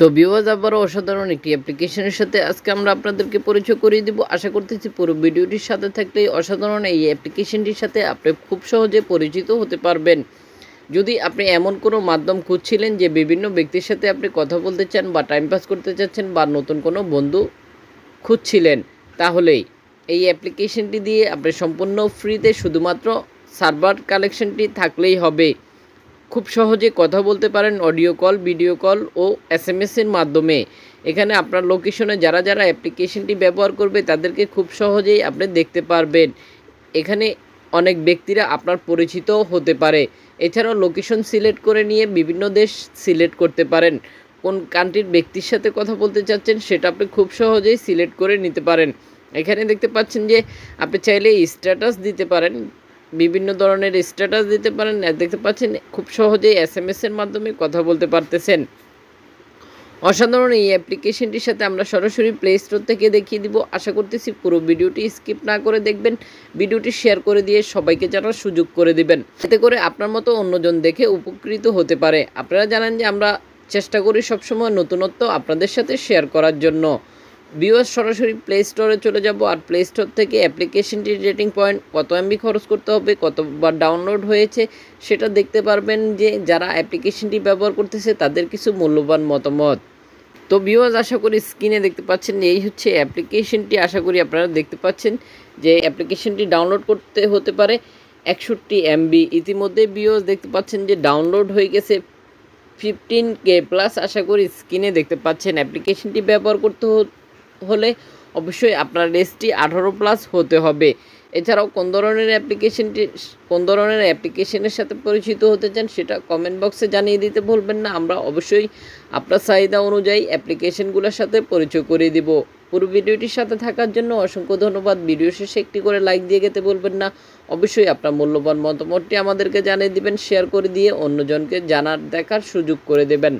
তো ভিউয়ার্স আবারও অসাধারণ একটি অ্যাপ্লিকেশনের সাথে আজকে আমরা আপনাদেরকে পরিচয় করিয়ে দিব। আশা করতেছি পুরো ভিডিওটির সাথে থাকলে অসাধারণ এই অ্যাপ্লিকেশনটির সাথে আপনি খুব সহজে পরিচিত হতে পারবেন। যদি আপনি এমন কোনো মাধ্যম খুঁজছিলেন যে বিভিন্ন ব্যক্তির সাথে আপনি কথা বলতে চান বা টাইম পাস করতে চাচ্ছেন বা নতুন কোনো বন্ধু খুঁজছিলেন, তাহলেই এই অ্যাপ্লিকেশনটি দিয়ে আপনি সম্পূর্ণ ফ্রিতে শুধুমাত্র সার্ভার কালেকশনটি থাকলেই হবে। খুব সহজে কথা বলতে পারেন অডিও কল, ভিডিও কল ও এসএমএসের মাধ্যমে। এখানে আপনার লোকেশনে যারা যারা অ্যাপ্লিকেশনটি ব্যবহার করবে তাদেরকে খুব সহজেই আপনি দেখতে পারবেন। এখানে অনেক ব্যক্তিরা আপনার পরিচিতও হতে পারে। এছাড়াও লোকেশন সিলেক্ট করে নিয়ে বিভিন্ন দেশ সিলেক্ট করতে পারেন। কোন কান্ট্রির ব্যক্তির সাথে কথা বলতে চাচ্ছেন সেটা আপনি খুব সহজেই সিলেক্ট করে নিতে পারেন। এখানে দেখতে পাচ্ছেন যে আপনি চাইলে স্ট্যাটাস দিতে পারেন, বিভিন্ন ধরনের স্ট্যাটাস দিতে পারেন। দেখতে পাচ্ছেন খুব সহজেই এসএমএসের মাধ্যমে কথা বলতে পারতেছেন। অসাধারণ এই অ্যাপ্লিকেশনটির সাথে আমরা সরাসরি প্লে স্টোর থেকে দেখিয়ে দিব। আশা করতেছি পুরো ভিডিওটি স্কিপ না করে দেখবেন, ভিডিওটি শেয়ার করে দিয়ে সবাইকে জানার সুযোগ করে দিবেন, এতে করে আপনার মতো অন্যজন দেখে উপকৃত হতে পারে। আপনারা জানেন যে আমরা চেষ্টা করি সবসময় নতুনত্ব আপনাদের সাথে শেয়ার করার জন্য। ভিউয়ার্স সরাসরি প্লে স্টোরে চলে যাব, আর প্লে স্টোর থেকে অ্যাপ্লিকেশনটির রেটিং পয়েন্ট, কত এমবি খরচ করতে হবে, কতবার ডাউনলোড হয়েছে সেটা দেখতে পারবেন যে যারা অ্যাপ্লিকেশনটি ব্যবহার করতেছে তাদের কিছু মূল্যবান মতামত। তো ভিউয়ার্স আশা করি স্ক্রিনে দেখতে পাচ্ছেন যে এই হচ্ছে অ্যাপ্লিকেশনটি। আশা করি আপনারা দেখতে পাচ্ছেন যে অ্যাপ্লিকেশনটি ডাউনলোড করতে হতে পারে 61 এমবি। ইতিমধ্যে ভিউয়ার্স দেখতে পাচ্ছেন যে ডাউনলোড হয়ে গেছে 15K প্লাস। আশা করি স্ক্রিনে দেখতে পাচ্ছেন অ্যাপ্লিকেশনটি ব্যবহার করতে হলে অবশ্যই আপনার রেসটি 18 প্লাস হতে হবে। এছাড়াও কোন ধরনের অ্যাপ্লিকেশনের সাথে পরিচিত হতে চান সেটা কমেন্ট বক্সে জানিয়ে দিতে ভুলবেন না। আমরা অবশ্যই আপনার চাহিদা অনুযায়ী অ্যাপ্লিকেশনগুলোর সাথে পরিচয় করিয়ে দিব। পুরো ভিডিওটির সাথে থাকার জন্য অসংখ্য ধন্যবাদ। ভিডিও শেষে একটি করে লাইক দিয়ে যেতে বলবেন না। অবশ্যই আপনার মূল্যবান মতামতটি আমাদেরকে জানিয়ে দিবেন, শেয়ার করে দিয়ে অন্যজনকে জানার দেখার সুযোগ করে দেবেন।